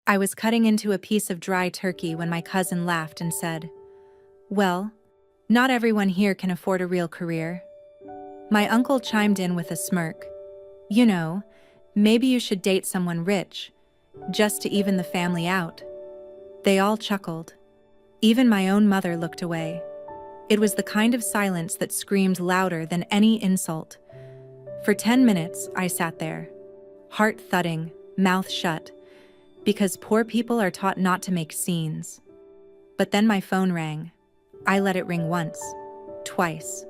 I was cutting into a piece of dry turkey when my cousin laughed and said, "Well, not everyone here can afford a real career." My uncle chimed in with a smirk. "You know, maybe you should date someone rich, just to even the family out." They all chuckled. Even my own mother looked away. It was the kind of silence that screamed louder than any insult. For 10 minutes, I sat there, heart thudding, mouth shut, because poor people are taught not to make scenes. But then my phone rang. I let it ring once, twice.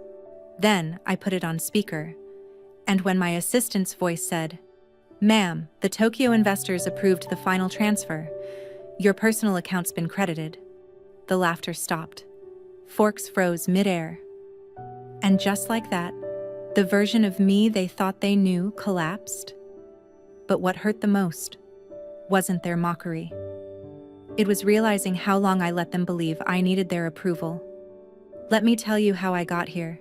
Then I put it on speaker. And when my assistant's voice said, "Ma'am, the Tokyo investors approved the final transfer. Your personal account's been credited," the laughter stopped. Forks froze midair. And just like that, the version of me they thought they knew collapsed. But what hurt the most wasn't their mockery. It was realizing how long I let them believe I needed their approval. Let me tell you how I got here.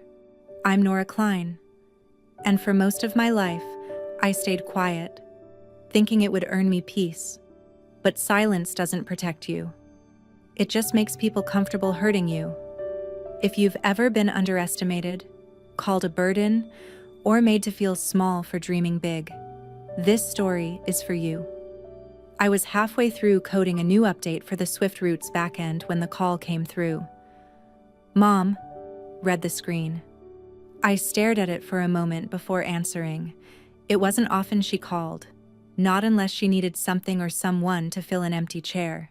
I'm Nora Klein. And for most of my life, I stayed quiet, thinking it would earn me peace. But silence doesn't protect you. It just makes people comfortable hurting you. If you've ever been underestimated, called a burden, or made to feel small for dreaming big, this story is for you. I was halfway through coding a new update for the SwiftRoots backend when the call came through. "Mom," read the screen. I stared at it for a moment before answering. It wasn't often she called, not unless she needed something or someone to fill an empty chair.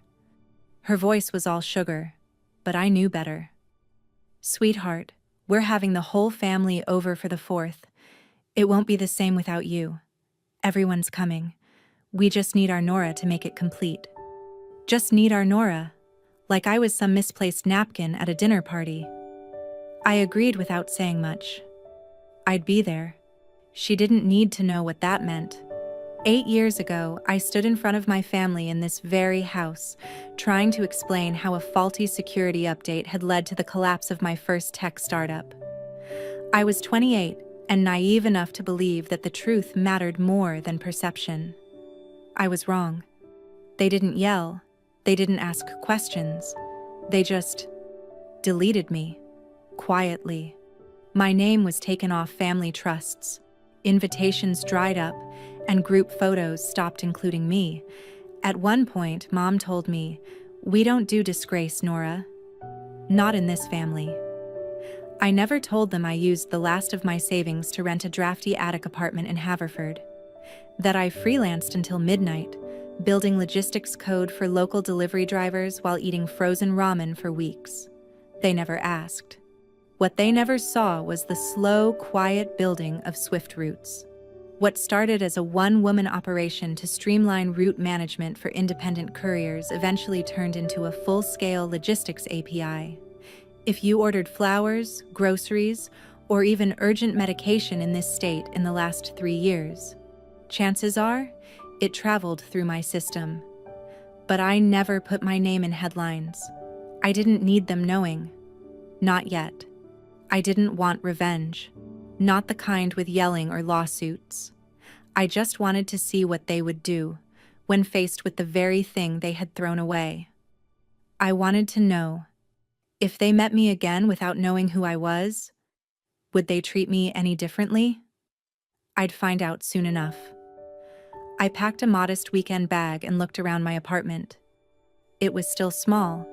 Her voice was all sugar, but I knew better. "Sweetheart, we're having the whole family over for the 4th. It won't be the same without you. Everyone's coming. We just need our Nora to make it complete." Just need our Nora, like I was some misplaced napkin at a dinner party. I agreed without saying much. I'd be there. She didn't need to know what that meant. 8 years ago, I stood in front of my family in this very house, trying to explain how a faulty security update had led to the collapse of my first tech startup. I was 28 and naive enough to believe that the truth mattered more than perception. I was wrong. They didn't yell. They didn't ask questions. They just deleted me, quietly. My name was taken off family trusts. Invitations dried up, and group photos stopped including me. At one point, Mom told me, "We don't do disgrace, Nora. Not in this family." I never told them I used the last of my savings to rent a drafty attic apartment in Haverford. That I freelanced until midnight, building logistics code for local delivery drivers while eating frozen ramen for weeks. They never asked. What they never saw was the slow, quiet building of SwiftRoots. What started as a one-woman operation to streamline route management for independent couriers eventually turned into a full-scale logistics API. If you ordered flowers, groceries, or even urgent medication in this state in the last 3 years, chances are it traveled through my system. But I never put my name in headlines. I didn't need them knowing. Not yet. I didn't want revenge. Not the kind with yelling or lawsuits. I just wanted to see what they would do when faced with the very thing they had thrown away. I wanted to know, if they met me again without knowing who I was, would they treat me any differently? I'd find out soon enough. I packed a modest weekend bag and looked around my apartment. It was still small,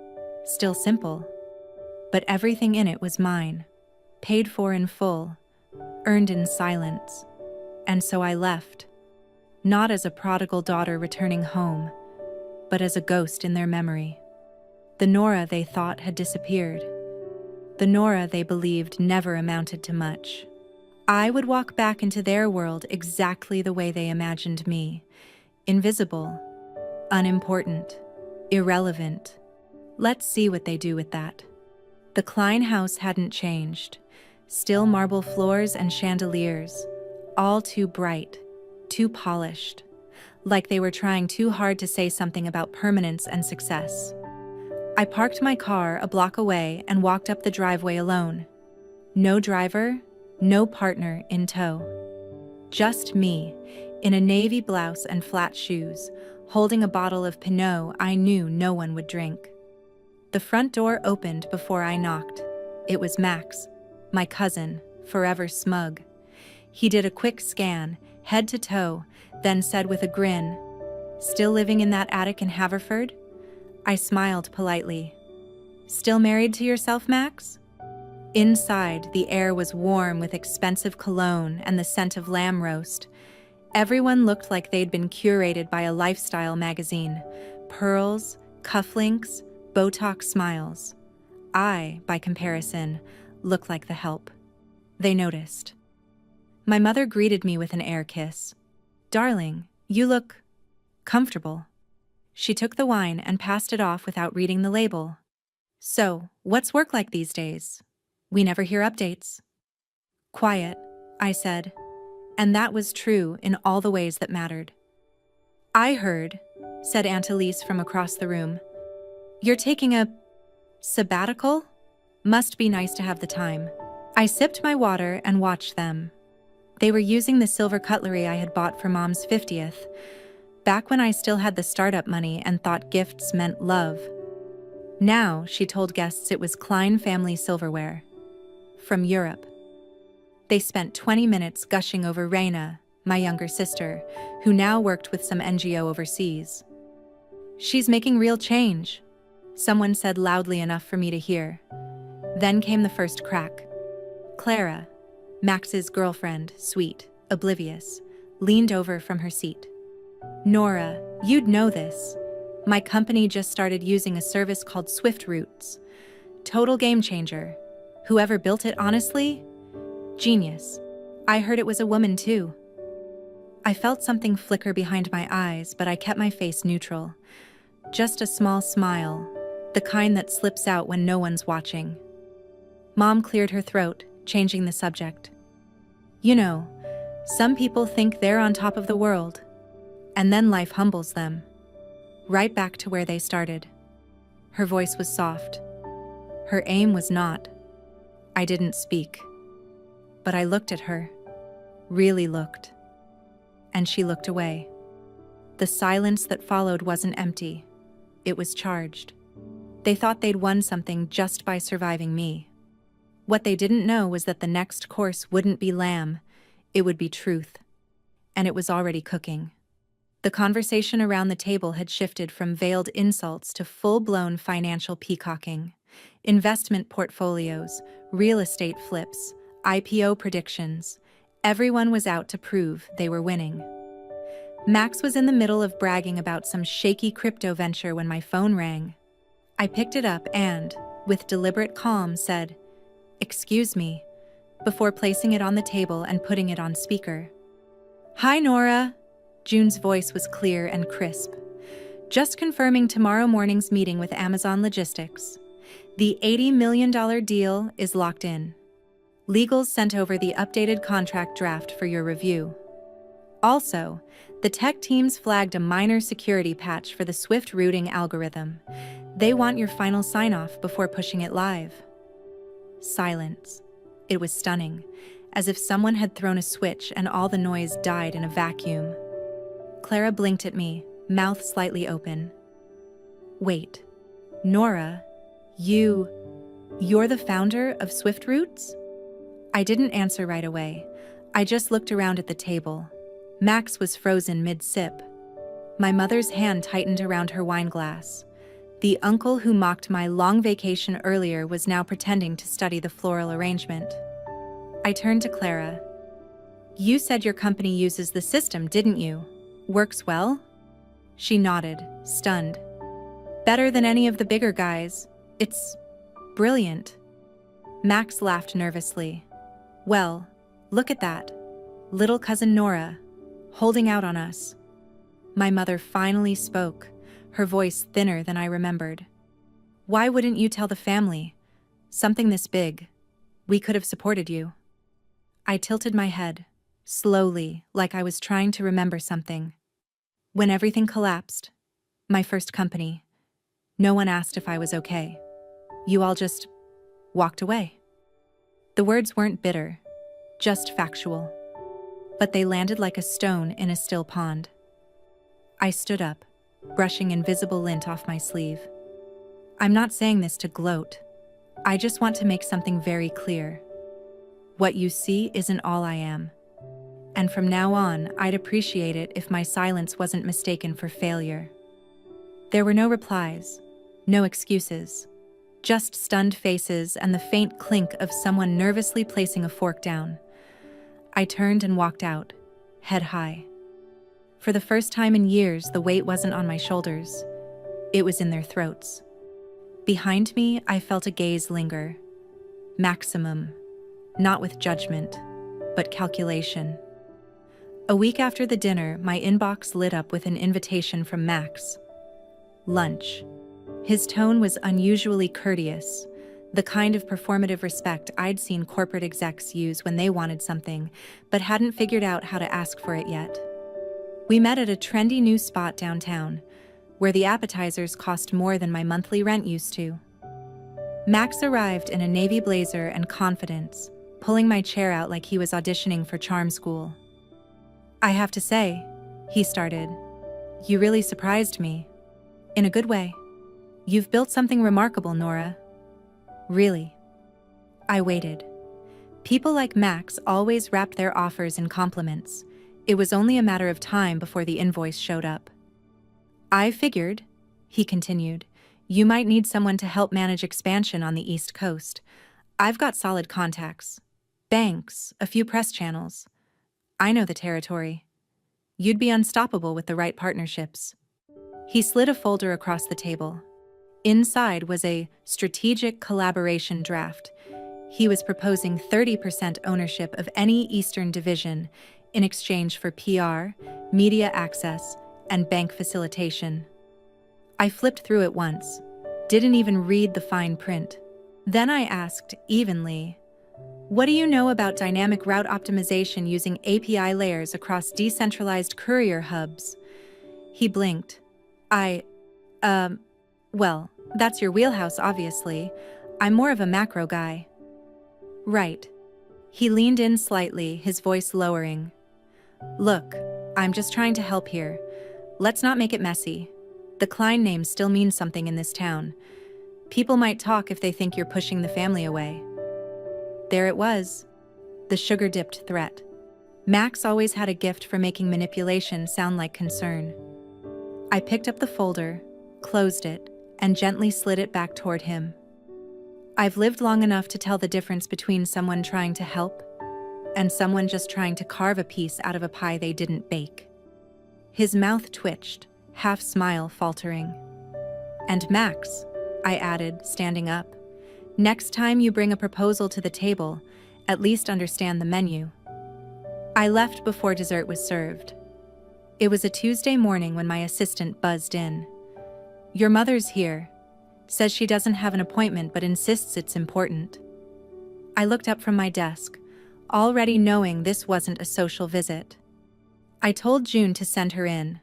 still simple, but everything in it was mine, paid for in full, earned in silence. And so I left, not as a prodigal daughter returning home, but as a ghost in their memory. The Nora they thought had disappeared. The Nora they believed never amounted to much. I would walk back into their world exactly the way they imagined me. Invisible, unimportant, irrelevant. Let's see what they do with that. The Klein house hadn't changed. Still marble floors and chandeliers, all too bright, too polished, like they were trying too hard to say something about permanence and success. I parked my car a block away and walked up the driveway alone. No driver, no partner in tow. Just me, in a navy blouse and flat shoes, holding a bottle of Pinot I knew no one would drink. The front door opened before I knocked. It was Max, my cousin, forever smug. He did a quick scan, head to toe, then said with a grin, "Still living in that attic in Haverford?" I smiled politely. "Still married to yourself, Max?" Inside, the air was warm with expensive cologne and the scent of lamb roast. Everyone looked like they'd been curated by a lifestyle magazine. Pearls, cufflinks, Botox smiles. I, by comparison, looked like the help. They noticed. My mother greeted me with an air kiss. "Darling, you look comfortable." She took the wine and passed it off without reading the label. "So, what's work like these days? We never hear updates." "Quiet," I said. And that was true in all the ways that mattered. "I heard," said Aunt Elise from across the room, "you're taking a sabbatical? Must be nice to have the time." I sipped my water and watched them. They were using the silver cutlery I had bought for Mom's 50th, back when I still had the startup money and thought gifts meant love. Now, she told guests it was Klein family silverware. From Europe. They spent 20 minutes gushing over Reina, my younger sister, who now worked with some NGO overseas. "She's making real change," someone said loudly enough for me to hear. Then came the first crack. Clara, Max's girlfriend, sweet, oblivious, leaned over from her seat. "Nora, you'd know this. My company just started using a service called Swift Routes. Total game changer. Whoever built it, honestly? Genius. I heard it was a woman too." I felt something flicker behind my eyes, but I kept my face neutral. Just a small smile, the kind that slips out when no one's watching. Mom cleared her throat, changing the subject. "You know, some people think they're on top of the world, and then life humbles them. Right back to where they started." Her voice was soft. Her aim was not. I didn't speak. But I looked at her. Really looked. And she looked away. The silence that followed wasn't empty. It was charged. They thought they'd won something just by surviving me. What they didn't know was that the next course wouldn't be lamb, it would be truth. And it was already cooking. The conversation around the table had shifted from veiled insults to full-blown financial peacocking. Investment portfolios, real estate flips, IPO predictions. Everyone was out to prove they were winning. Max was in the middle of bragging about some shaky crypto venture when my phone rang. I picked it up and, with deliberate calm, said, "Excuse me," before placing it on the table and putting it on speaker. "Hi, Nora." June's voice was clear and crisp. "Just confirming tomorrow morning's meeting with Amazon Logistics. The $80 million deal is locked in. Legals sent over the updated contract draft for your review. Also, the tech teams flagged a minor security patch for the Swift routing algorithm. They want your final sign-off before pushing it live." Silence. It was stunning, as if someone had thrown a switch and all the noise died in a vacuum. Clara blinked at me, mouth slightly open. "Wait, Nora, you're the founder of Swift Routes?" I didn't answer right away. I just looked around at the table. Max was frozen mid-sip. My mother's hand tightened around her wine glass. The uncle who mocked my long vacation earlier was now pretending to study the floral arrangement. I turned to Clara. "You said your company uses the system, didn't you? Works well?" She nodded, stunned. "Better than any of the bigger guys. It's brilliant." Max laughed nervously. "Well, look at that. Little cousin Nora, holding out on us." My mother finally spoke, her voice thinner than I remembered. "Why wouldn't you tell the family? Something this big. We could have supported you." I tilted my head, slowly, like I was trying to remember something. When everything collapsed, my first company, no one asked if I was okay. You all just walked away. The words weren't bitter, just factual. But they landed like a stone in a still pond. I stood up, brushing invisible lint off my sleeve. I'm not saying this to gloat. I just want to make something very clear. What you see isn't all I am. And from now on, I'd appreciate it if my silence wasn't mistaken for failure. There were no replies, no excuses, just stunned faces and the faint clink of someone nervously placing a fork down. I turned and walked out, head high. For the first time in years, the weight wasn't on my shoulders. It was in their throats. Behind me, I felt a gaze linger. Maximum, not with judgment, but calculation. A week after the dinner, my inbox lit up with an invitation from Max. Lunch. His tone was unusually courteous, the kind of performative respect I'd seen corporate execs use when they wanted something, but hadn't figured out how to ask for it yet. We met at a trendy new spot downtown, where the appetizers cost more than my monthly rent used to. Max arrived in a navy blazer and confidence, pulling my chair out like he was auditioning for charm school. I have to say, he started, you really surprised me. In a good way. You've built something remarkable, Nora. Really. I waited. People like Max always wrapped their offers in compliments. It was only a matter of time before the invoice showed up. I figured, he continued, you might need someone to help manage expansion on the East Coast. I've got solid contacts. Banks, a few press channels. I know the territory. You'd be unstoppable with the right partnerships. He slid a folder across the table. Inside was a strategic collaboration draft. He was proposing 30% ownership of any Eastern division in exchange for PR, media access, and bank facilitation. I flipped through it once, didn't even read the fine print. Then I asked evenly, what do you know about dynamic route optimization using API layers across decentralized courier hubs? He blinked. Well, that's your wheelhouse, obviously. I'm more of a macro guy. Right. He leaned in slightly, his voice lowering. Look, I'm just trying to help here. Let's not make it messy. The Klein name still means something in this town. People might talk if they think you're pushing the family away. There it was. The sugar-dipped threat. Max always had a gift for making manipulation sound like concern. I picked up the folder, closed it, and gently slid it back toward him. I've lived long enough to tell the difference between someone trying to help and someone just trying to carve a piece out of a pie they didn't bake. His mouth twitched, half smile faltering. And Max, I added, standing up, next time you bring a proposal to the table, at least understand the menu. I left before dessert was served. It was a Tuesday morning when my assistant buzzed in. Your mother's here. Says she doesn't have an appointment but insists it's important. I looked up from my desk, already knowing this wasn't a social visit. I told June to send her in.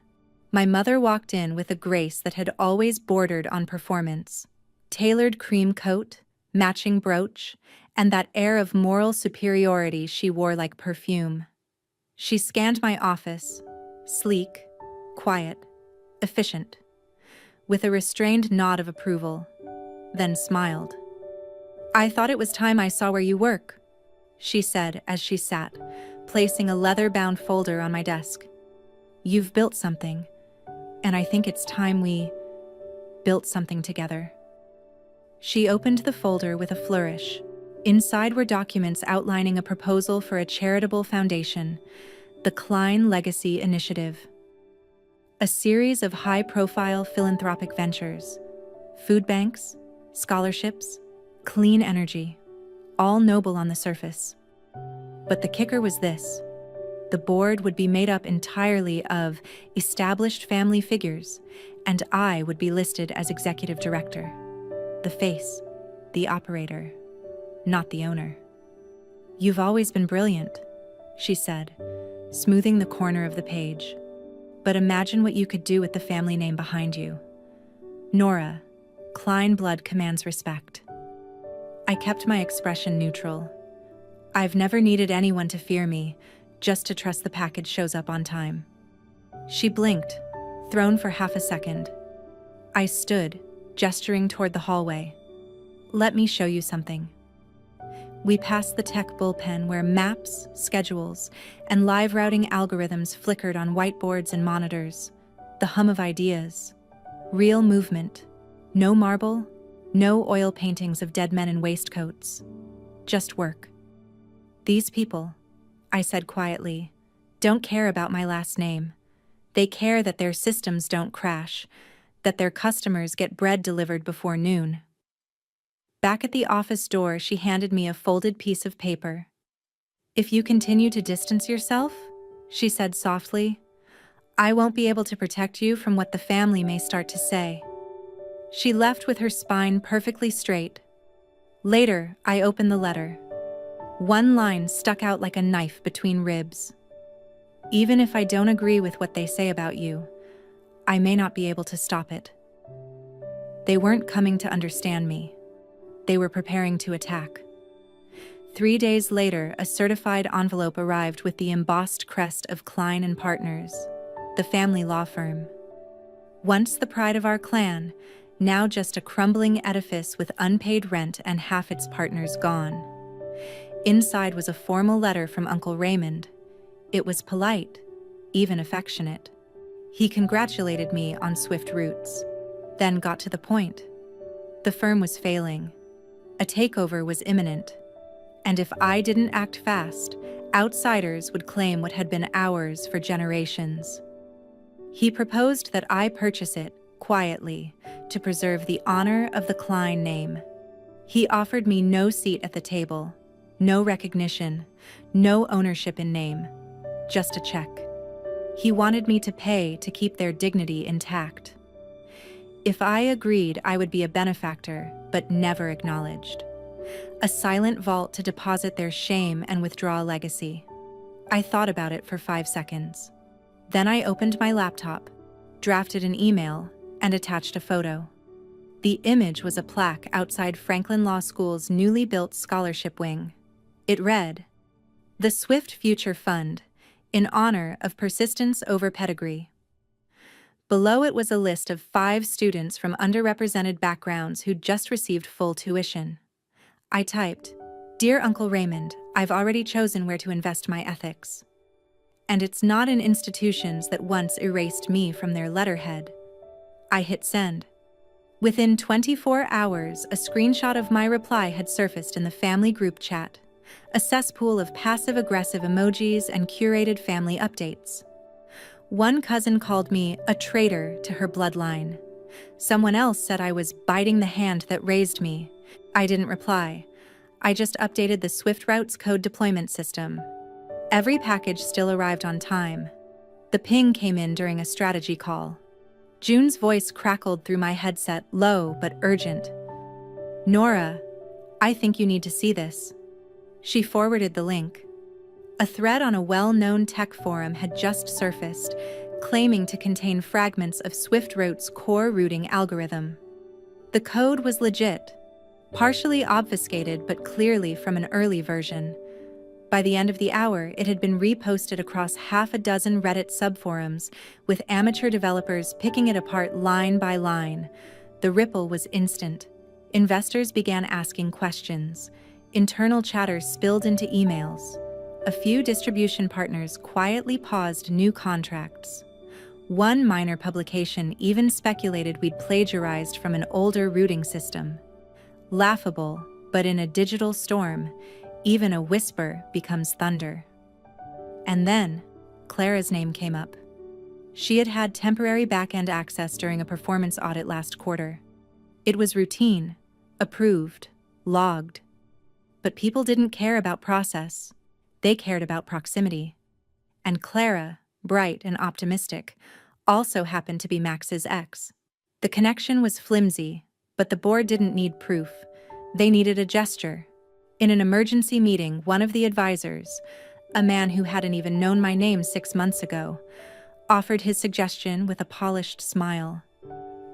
My mother walked in with a grace that had always bordered on performance. Tailored cream coat, matching brooch, and that air of moral superiority she wore like perfume. She scanned my office, sleek, quiet, efficient, with a restrained nod of approval, then smiled. I thought it was time I saw where you work, she said as she sat, placing a leather-bound folder on my desk. You've built something, and I think it's time we built something together. She opened the folder with a flourish. Inside were documents outlining a proposal for a charitable foundation, the Klein Legacy Initiative. A series of high-profile philanthropic ventures, food banks, scholarships, clean energy, all noble on the surface. But the kicker was this. The board would be made up entirely of established family figures, and I would be listed as executive director. The face, the operator, not the owner. You've always been brilliant, she said, smoothing the corner of the page. But imagine what you could do with the family name behind you. Nora, Klein blood commands respect. I kept my expression neutral. I've never needed anyone to fear me, just to trust the package shows up on time. She blinked, thrown for half a second. I stood, gesturing toward the hallway. Let me show you something. We passed the tech bullpen where maps, schedules, and live routing algorithms flickered on whiteboards and monitors. The hum of ideas. Real movement. No marble, no oil paintings of dead men in waistcoats. Just work. These people, I said quietly, don't care about my last name. They care that their systems don't crash, that their customers get bread delivered before noon. Back at the office door, she handed me a folded piece of paper. If you continue to distance yourself, she said softly, I won't be able to protect you from what the family may start to say. She left with her spine perfectly straight. Later, I opened the letter. One line stuck out like a knife between ribs. Even if I don't agree with what they say about you, I may not be able to stop it. They weren't coming to understand me. They were preparing to attack. 3 days later, a certified envelope arrived with the embossed crest of Klein and Partners, the family law firm. Once the pride of our clan, now just a crumbling edifice with unpaid rent and half its partners gone. Inside was a formal letter from Uncle Raymond. It was polite, even affectionate. He congratulated me on swift roots, then got to the point. The firm was failing. A takeover was imminent. And if I didn't act fast, outsiders would claim what had been ours for generations. He proposed that I purchase it, quietly, to preserve the honor of the Klein name. He offered me no seat at the table, no recognition, no ownership in name, just a check. He wanted me to pay to keep their dignity intact. If I agreed, I would be a benefactor, but never acknowledged. A silent vault to deposit their shame and withdraw a legacy. I thought about it for 5 seconds. Then I opened my laptop, drafted an email, and attached a photo. The image was a plaque outside Franklin Law School's newly built scholarship wing. It read, "The Swift Future Fund, in honor of persistence over pedigree." Below it was a list of 5 students from underrepresented backgrounds who'd just received full tuition. I typed, "Dear Uncle Raymond, I've already chosen where to invest my ethics." And it's not in institutions that once erased me from their letterhead. I hit send. Within 24 hours, a screenshot of my reply had surfaced in the family group chat, a cesspool of passive-aggressive emojis and curated family updates. One cousin called me a traitor to her bloodline. Someone else said I was biting the hand that raised me. I didn't reply. I just updated the Swift Routes code deployment system. Every package still arrived on time. The ping came in during a strategy call. June's voice crackled through my headset, low but urgent. "Nora, I think you need to see this." She forwarded the link. A thread on a well-known tech forum had just surfaced, claiming to contain fragments of SwiftRoute's core routing algorithm. The code was legit, partially obfuscated but clearly from an early version. By the end of the hour, it had been reposted across half a dozen Reddit subforums, with amateur developers picking it apart line by line. The ripple was instant. Investors began asking questions. Internal chatter spilled into emails. A few distribution partners quietly paused new contracts. One minor publication even speculated we'd plagiarized from an older routing system. Laughable, but in a digital storm, even a whisper becomes thunder. And then, Clara's name came up. She had had temporary back-end access during a performance audit last quarter. It was routine, approved, logged. But people didn't care about process. They cared about proximity. And Clara, bright and optimistic, also happened to be Max's ex. The connection was flimsy, but the board didn't need proof. They needed a gesture. In an emergency meeting, one of the advisors, a man who hadn't even known my name 6 months ago, offered his suggestion with a polished smile.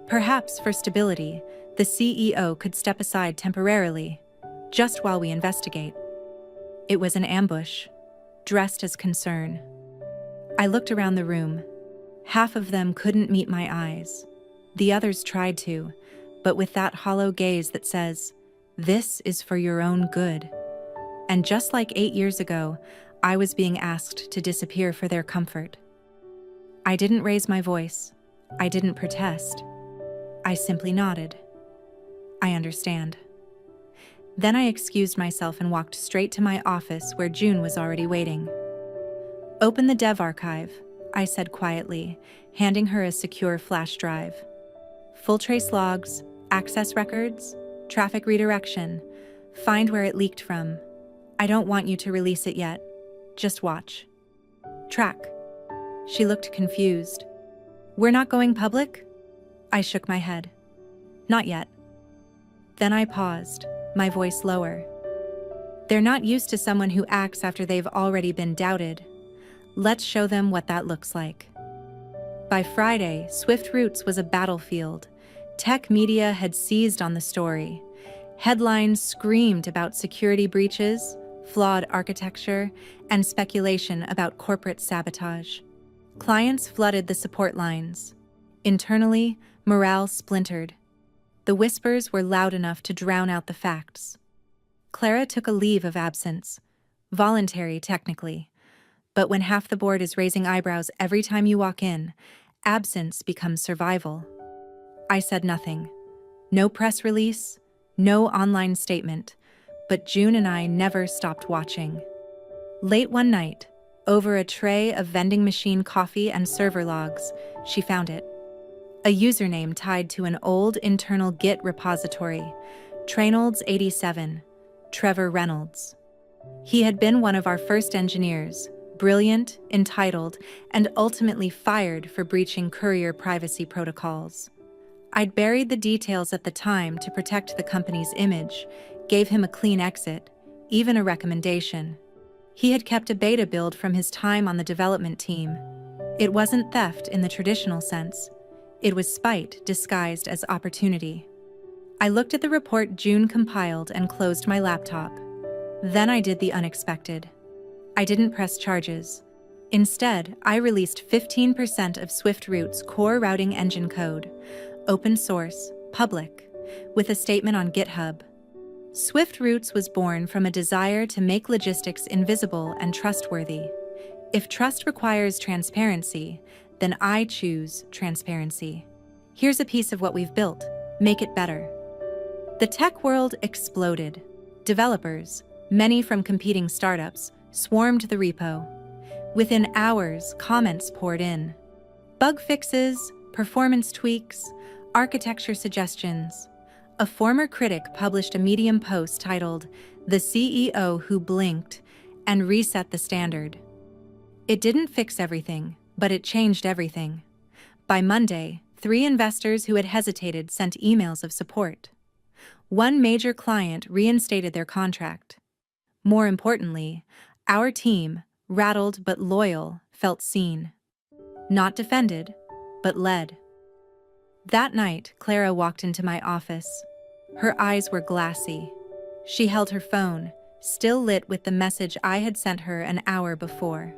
Perhaps for stability, the CEO could step aside temporarily, just while we investigate. It was an ambush, dressed as concern. I looked around the room. Half of them couldn't meet my eyes. The others tried to, but with that hollow gaze that says, "This is for your own good." And just like 8 years ago, I was being asked to disappear for their comfort. I didn't raise my voice. I didn't protest. I simply nodded. I understand. Then I excused myself and walked straight to my office where June was already waiting. "Open the dev archive," I said quietly, handing her a secure flash drive. "Full trace logs, access records, traffic redirection. Find where it leaked from. I don't want you to release it yet. Just watch. Track." She looked confused. "We're not going public?" I shook my head. "Not yet." Then I paused, my voice lower. "They're not used to someone who acts after they've already been doubted. Let's show them what that looks like." By Friday, Swift Roots was a battlefield. Tech media had seized on the story. Headlines screamed about security breaches, flawed architecture, and speculation about corporate sabotage. Clients flooded the support lines. Internally, morale splintered. The whispers were loud enough to drown out the facts. Clara took a leave of absence, voluntary technically, but when half the board is raising eyebrows every time you walk in, absence becomes survival. I said nothing. No press release, no online statement, but June and I never stopped watching. Late one night, over a tray of vending machine coffee and server logs, she found it. A username tied to an old internal Git repository, Trainolds87, Trevor Reynolds. He had been one of our first engineers, brilliant, entitled, and ultimately fired for breaching courier privacy protocols. I'd buried the details at the time to protect the company's image, gave him a clean exit, even a recommendation. He had kept a beta build from his time on the development team. It wasn't theft in the traditional sense. It was spite disguised as opportunity. I looked at the report June compiled and closed my laptop. Then I did the unexpected. I didn't press charges. Instead, I released 15% of Swift Roots' core routing engine code, open source, public, with a statement on GitHub. Swift Roots was born from a desire to make logistics invisible and trustworthy. If trust requires transparency, then I choose transparency. Here's a piece of what we've built. Make it better. The tech world exploded. Developers, many from competing startups, swarmed the repo. Within hours, comments poured in. Bug fixes, performance tweaks, architecture suggestions. A former critic published a Medium post titled, "The CEO Who Blinked," and reset the standard. It didn't fix everything, but it changed everything. By Monday, 3 investors who had hesitated sent emails of support. One major client reinstated their contract. More importantly, our team, rattled but loyal, felt seen. Not defended, but led. That night, Clara walked into my office. Her eyes were glassy. She held her phone, still lit with the message I had sent her an hour before.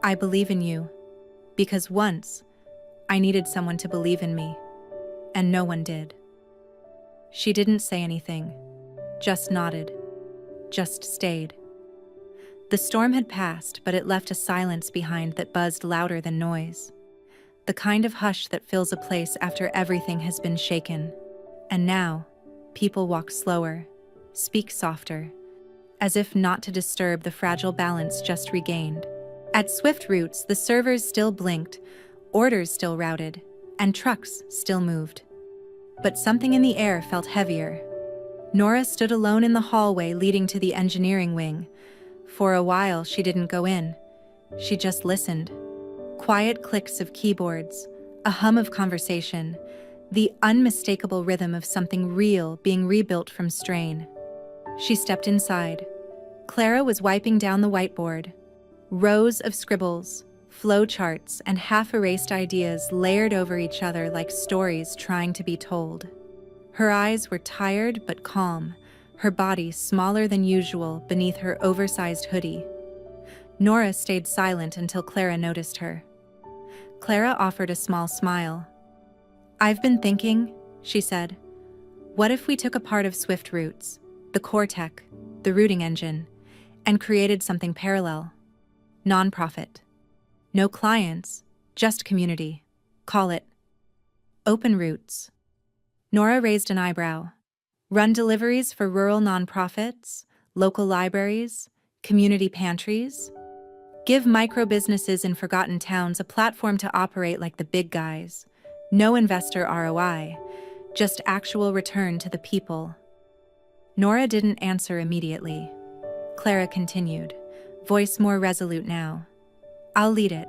"I believe in you, because once, I needed someone to believe in me, and no one did." She didn't say anything, just nodded, just stayed. The storm had passed, but it left a silence behind that buzzed louder than noise. The kind of hush that fills a place after everything has been shaken. And now, people walk slower, speak softer, as if not to disturb the fragile balance just regained. At Swift Roots, the servers still blinked, orders still routed, and trucks still moved. But something in the air felt heavier. Nora stood alone in the hallway leading to the engineering wing. For a while, she didn't go in. She just listened. Quiet clicks of keyboards, a hum of conversation, the unmistakable rhythm of something real being rebuilt from strain. She stepped inside. Clara was wiping down the whiteboard. Rows of scribbles, flow charts, and half-erased ideas layered over each other like stories trying to be told. Her eyes were tired but calm, her body smaller than usual beneath her oversized hoodie. Nora stayed silent until Clara noticed her. Clara offered a small smile. I've been thinking, she said. What if we took a part of Swift Roots, the core tech, the routing engine, and created something parallel? Non-profit. No clients, just community. Call it Open Roots. Nora raised an eyebrow. Run deliveries for rural nonprofits, local libraries, community pantries? Give micro-businesses in forgotten towns a platform to operate like the big guys. No investor ROI, just actual return to the people. Nora didn't answer immediately. Clara continued, voice more resolute now. I'll lead it.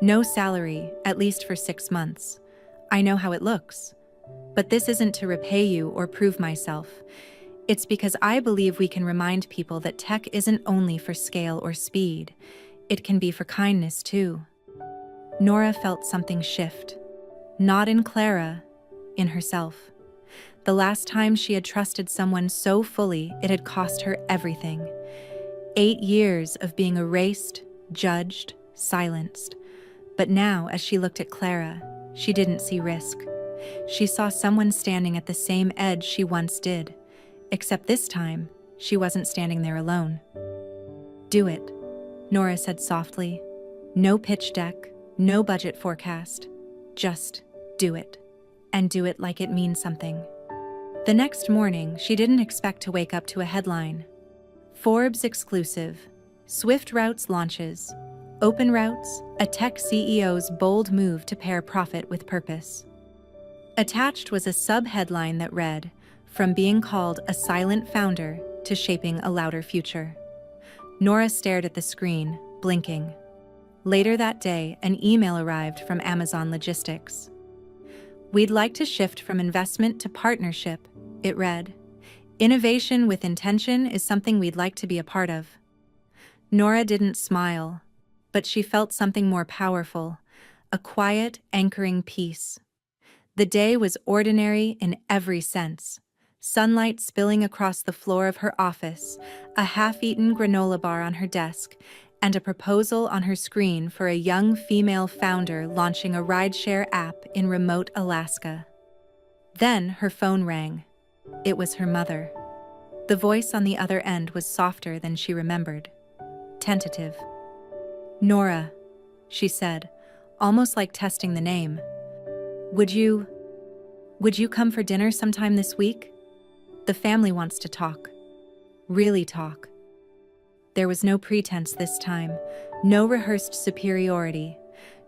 No salary, at least for 6 months. I know how it looks. But this isn't to repay you or prove myself. It's because I believe we can remind people that tech isn't only for scale or speed. It can be for kindness too. Nora felt something shift. Not in Clara, in herself. The last time she had trusted someone so fully, it had cost her everything. 8 years of being erased, judged, silenced. But now, as she looked at Clara, she didn't see risk. She saw someone standing at the same edge she once did, except this time, she wasn't standing there alone. Do it, Nora said softly. No pitch deck, no budget forecast. Just do it. And do it like it means something. The next morning, she didn't expect to wake up to a headline. Forbes exclusive. Swift Routes launches. Open Routes, a tech CEO's bold move to pair profit with purpose. Attached was a sub-headline that read, From being called a silent founder to shaping a louder future. Nora stared at the screen, blinking. Later that day, an email arrived from Amazon Logistics. We'd like to shift from investment to partnership, it read. Innovation with intention is something we'd like to be a part of. Nora didn't smile, but she felt something more powerful, a quiet, anchoring peace. The day was ordinary in every sense. Sunlight spilling across the floor of her office, a half-eaten granola bar on her desk, and a proposal on her screen for a young female founder launching a rideshare app in remote Alaska. Then her phone rang. It was her mother. The voice on the other end was softer than she remembered. Tentative. Nora, she said, almost like testing the name. Would you come for dinner sometime this week? The family wants to talk. Really talk. There was no pretense this time, no rehearsed superiority,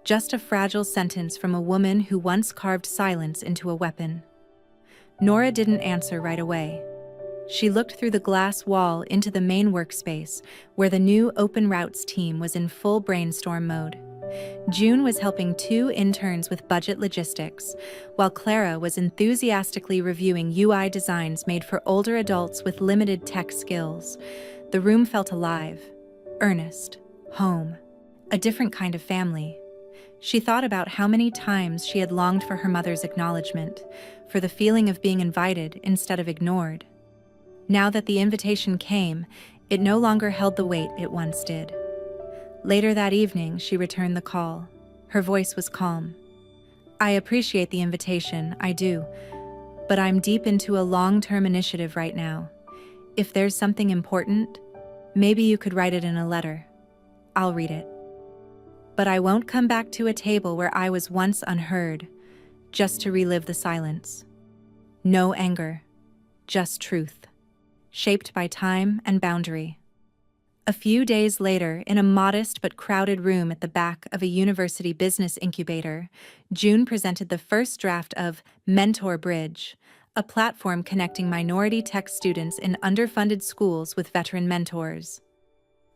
just a fragile sentence from a woman who once carved silence into a weapon. Nora didn't answer right away. She looked through the glass wall into the main workspace, where the new Open Routes team was in full brainstorm mode. June was helping 2 interns with budget logistics, while Clara was enthusiastically reviewing UI designs made for older adults with limited tech skills. The room felt alive, earnest, home, a different kind of family. She thought about how many times she had longed for her mother's acknowledgement, for the feeling of being invited instead of ignored. Now that the invitation came, it no longer held the weight it once did. Later that evening, she returned the call. Her voice was calm. I appreciate the invitation, I do, but I'm deep into a long-term initiative right now. If there's something important, maybe you could write it in a letter. I'll read it. But I won't come back to a table where I was once unheard, just to relive the silence. No anger, just truth, shaped by time and boundary. A few days later, in a modest but crowded room at the back of a university business incubator, June presented the first draft of Mentor Bridge, a platform connecting minority tech students in underfunded schools with veteran mentors.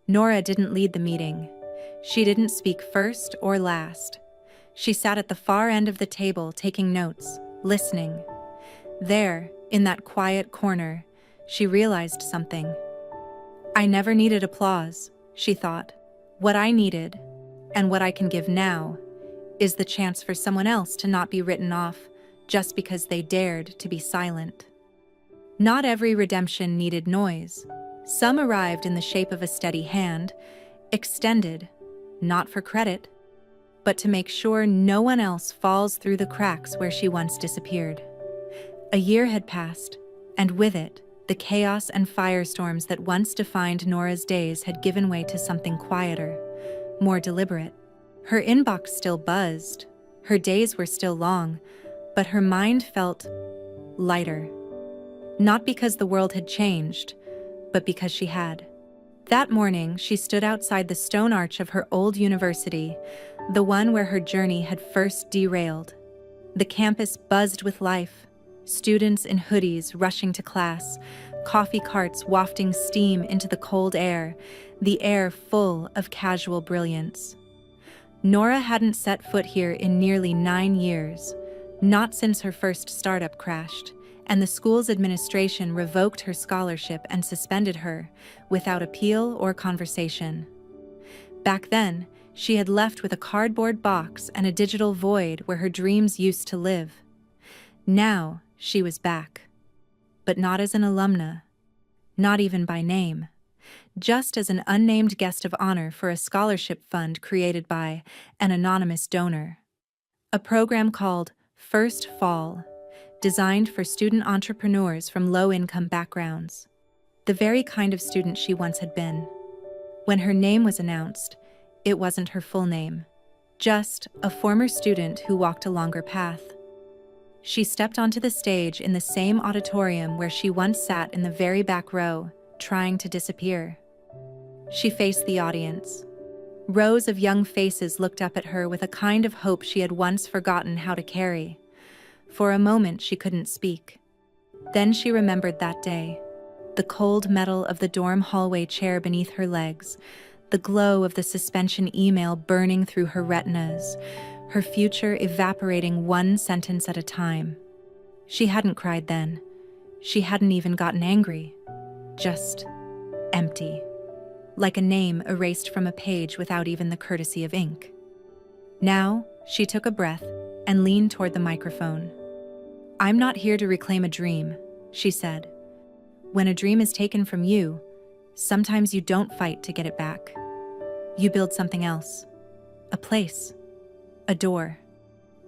Nora didn't lead the meeting. She didn't speak first or last. She sat at the far end of the table taking notes, listening. There, in that quiet corner, she realized something. I never needed applause, she thought. What I needed, and what I can give now, is the chance for someone else to not be written off just because they dared to be silent. Not every redemption needed noise. Some arrived in the shape of a steady hand, extended, not for credit, but to make sure no one else falls through the cracks where she once disappeared. A year had passed, and with it, the chaos and firestorms that once defined Nora's days had given way to something quieter, more deliberate. Her inbox still buzzed, her days were still long, but her mind felt lighter. Not because the world had changed, but because she had. That morning, she stood outside the stone arch of her old university, the one where her journey had first derailed. The campus buzzed with life, students in hoodies rushing to class, coffee carts wafting steam into the cold air, the air full of casual brilliance. Nora hadn't set foot here in nearly 9 years, not since her first startup crashed, and the school's administration revoked her scholarship and suspended her, without appeal or conversation. Back then, she had left with a cardboard box and a digital void where her dreams used to live. Now, she was back. But not as an alumna, not even by name, just as an unnamed guest of honor for a scholarship fund created by an anonymous donor. A program called First Fall, designed for student entrepreneurs from low-income backgrounds. The very kind of student she once had been. When her name was announced, it wasn't her full name, just a former student who walked a longer path. She stepped onto the stage in the same auditorium where she once sat in the very back row, trying to disappear. She faced the audience. Rows of young faces looked up at her with a kind of hope she had once forgotten how to carry. For a moment, she couldn't speak. Then she remembered that day. The cold metal of the dorm hallway chair beneath her legs, the glow of the suspension email burning through her retinas, her future evaporating one sentence at a time. She hadn't cried then. She hadn't even gotten angry. Just empty. Like a name erased from a page without even the courtesy of ink. Now, she took a breath and leaned toward the microphone. "I'm not here to reclaim a dream," she said. "When a dream is taken from you, sometimes you don't fight to get it back. You build something else. A place. A door.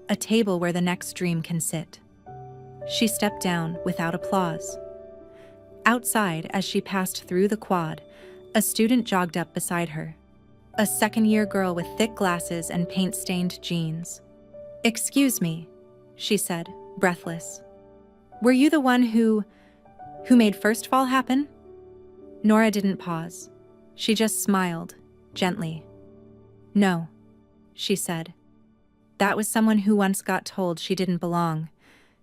A table where the next dream can sit." She stepped down without applause. Outside, as she passed through the quad, a student jogged up beside her. A second-year girl with thick glasses and paint-stained jeans. "Excuse me," she said, breathless. "Were you the one who made First Fall happen?" Nora didn't pause. She just smiled, gently. "No," she said. "That was someone who once got told she didn't belong.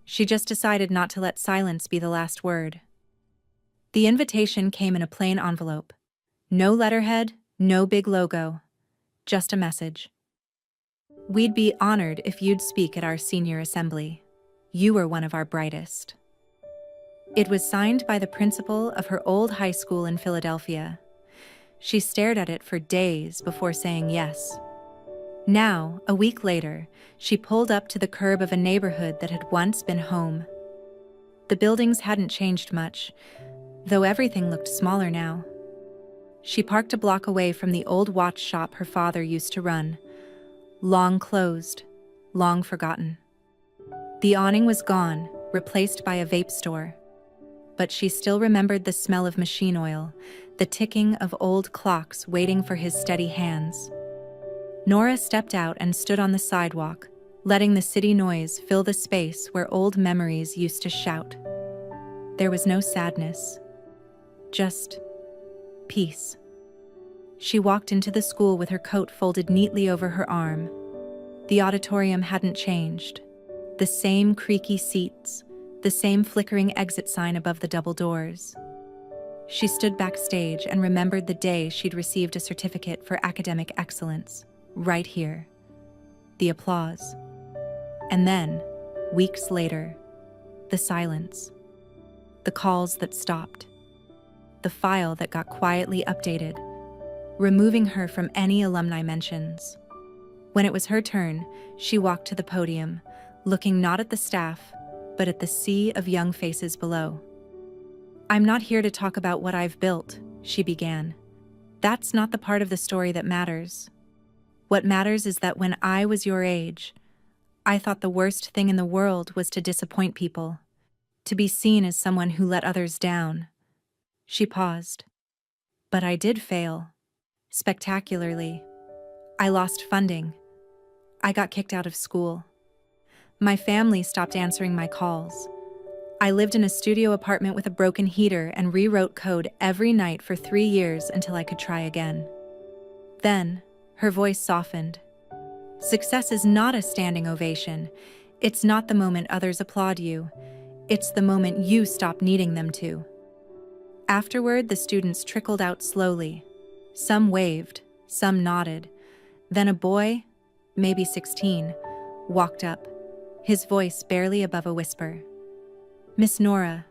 She just decided not to let silence be the last word." The invitation came in a plain envelope. No letterhead, no big logo. Just a message. "We'd be honored if you'd speak at our senior assembly. You were one of our brightest." It was signed by the principal of her old high school in Philadelphia. She stared at it for days before saying yes. Now, a week later, she pulled up to the curb of a neighborhood that had once been home. The buildings hadn't changed much, though everything looked smaller now. She parked a block away from the old watch shop her father used to run. Long closed, long forgotten. The awning was gone, replaced by a vape store. But she still remembered the smell of machine oil, the ticking of old clocks waiting for his steady hands. Nora stepped out and stood on the sidewalk, letting the city noise fill the space where old memories used to shout. There was no sadness, just peace. She walked into the school with her coat folded neatly over her arm. The auditorium hadn't changed. The same creaky seats, the same flickering exit sign above the double doors. She stood backstage and remembered the day she'd received a certificate for academic excellence, right here. The applause. And then, weeks later, the silence. The calls that stopped. The file that got quietly updated, removing her from any alumni mentions. When it was her turn, she walked to the podium, looking not at the staff, but at the sea of young faces below. "I'm not here to talk about what I've built," she began. "That's not the part of the story that matters. What matters is that when I was your age, I thought the worst thing in the world was to disappoint people, to be seen as someone who let others down." She paused. "But I did fail. Spectacularly. I lost funding. I got kicked out of school. My family stopped answering my calls. I lived in a studio apartment with a broken heater and rewrote code every night for 3 years until I could try again." Then, her voice softened. "Success is not a standing ovation. It's not the moment others applaud you. It's the moment you stop needing them to." Afterward, the students trickled out slowly. Some waved, some nodded. Then a boy, maybe 16, walked up, his voice barely above a whisper. "Miss Nora,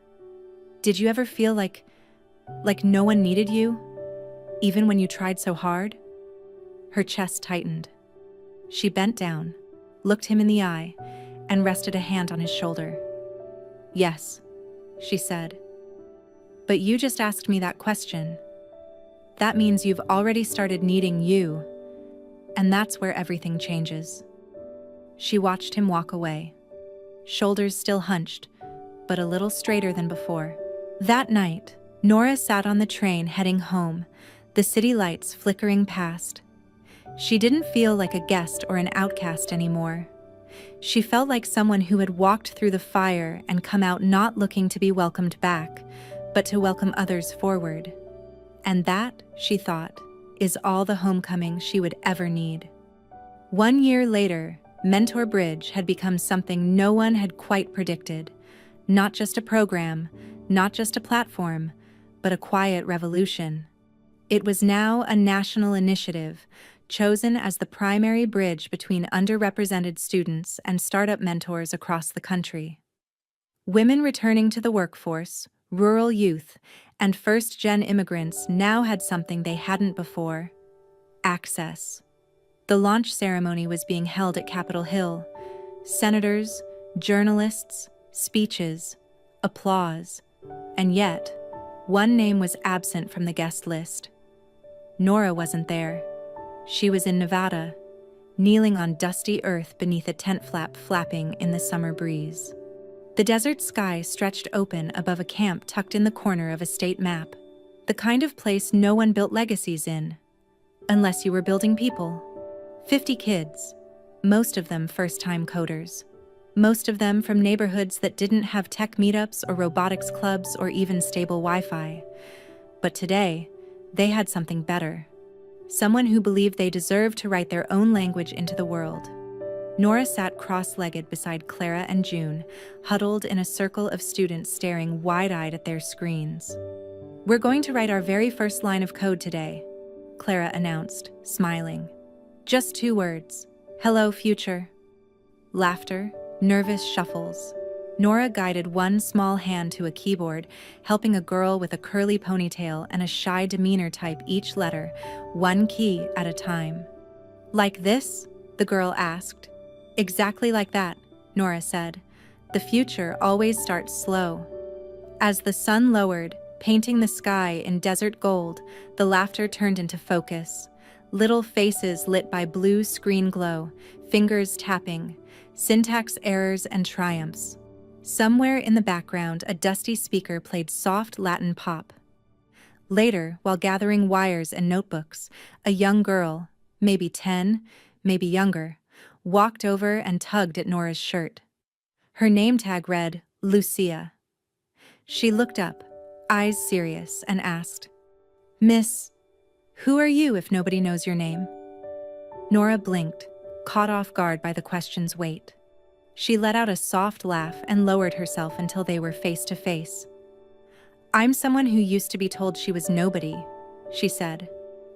did you ever feel like no one needed you, even when you tried so hard?" Her chest tightened. She bent down, looked him in the eye, and rested a hand on his shoulder. "Yes," she said. "But you just asked me that question. That means you've already started needing you, and that's where everything changes." She watched him walk away, shoulders still hunched, but a little straighter than before. That night, Nora sat on the train heading home, the city lights flickering past. She didn't feel like a guest or an outcast anymore. She felt like someone who had walked through the fire and come out not looking to be welcomed back, but to welcome others forward. And that, she thought, is all the homecoming she would ever need. 1 year later, Mentor Bridge had become something no one had quite predicted. Not just a program, not just a platform, but a quiet revolution. It was now a national initiative, chosen as the primary bridge between underrepresented students and startup mentors across the country. Women returning to the workforce, rural youth, and first-gen immigrants now had something they hadn't before: access. The launch ceremony was being held at Capitol Hill. Senators, journalists, speeches, applause. And yet, one name was absent from the guest list. Nora wasn't there. She was in Nevada, kneeling on dusty earth beneath a tent flap flapping in the summer breeze. The desert sky stretched open above a camp tucked in the corner of a state map, the kind of place no one built legacies in, unless you were building people. 50 kids, most of them first-time coders. Most of them from neighborhoods that didn't have tech meetups or robotics clubs or even stable Wi-Fi. But today, they had something better. Someone who believed they deserved to write their own language into the world. Nora sat cross-legged beside Clara and June, huddled in a circle of students staring wide-eyed at their screens. "We're going to write our very first line of code today," Clara announced, smiling. "Just 2 words. Hello, future." Laughter, nervous shuffles. Nora guided one small hand to a keyboard, helping a girl with a curly ponytail and a shy demeanor type each letter, one key at a time. "Like this?" the girl asked. "Exactly like that," Nora said. "The future always starts slow." As the sun lowered, painting the sky in desert gold, the laughter turned into focus. Little faces lit by blue screen glow, fingers tapping, syntax errors and triumphs. Somewhere in the background, a dusty speaker played soft Latin pop. Later, while gathering wires and notebooks, a young girl, maybe 10, maybe younger, walked over and tugged at Nora's shirt. Her name tag read, Lucia. She looked up, eyes serious, and asked, "Miss, who are you if nobody knows your name?" Nora blinked, caught off guard by the question's weight. She let out a soft laugh and lowered herself until they were face to face. "I'm someone who used to be told she was nobody," she said.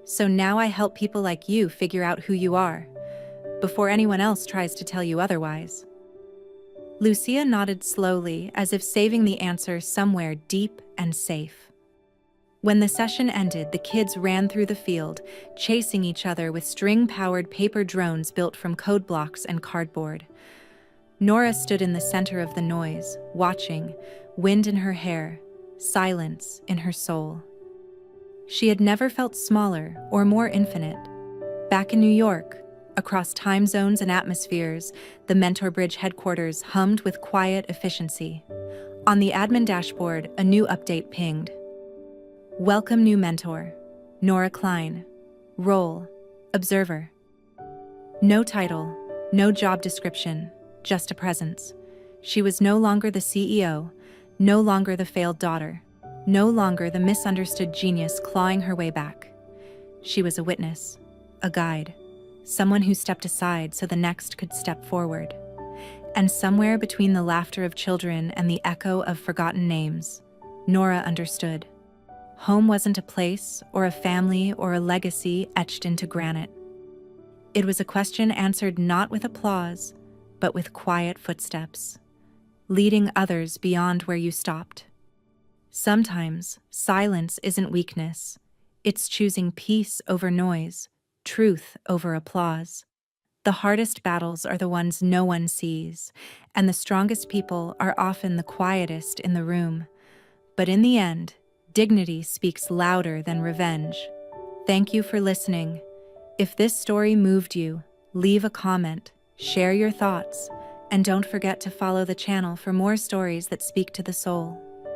"So now I help people like you figure out who you are, before anyone else tries to tell you otherwise." Lucia nodded slowly, as if saving the answer somewhere deep and safe. When the session ended, the kids ran through the field, chasing each other with string-powered paper drones built from code blocks and cardboard. Nora stood in the center of the noise, watching, wind in her hair, silence in her soul. She had never felt smaller or more infinite. Back in New York, Across time zones and atmospheres, the Mentor Bridge headquarters hummed with quiet efficiency. On the admin dashboard, a new update pinged. Welcome new mentor, Nora Klein. Role, observer. No title, no job description, just a presence. She was no longer the CEO, no longer the failed daughter, no longer the misunderstood genius clawing her way back. She was a witness, a guide, someone who stepped aside so the next could step forward. And somewhere between the laughter of children and the echo of forgotten names, Nora understood. Home wasn't a place or a family or a legacy etched into granite. It was a question answered not with applause, but with quiet footsteps, leading others beyond where you stopped. Sometimes, silence isn't weakness. It's choosing peace over noise, truth over applause. The hardest battles are the ones no one sees, and the strongest people are often the quietest in the room. But in the end, dignity speaks louder than revenge. Thank you for listening. If this story moved you, leave a comment, share your thoughts, and don't forget to follow the channel for more stories that speak to the soul.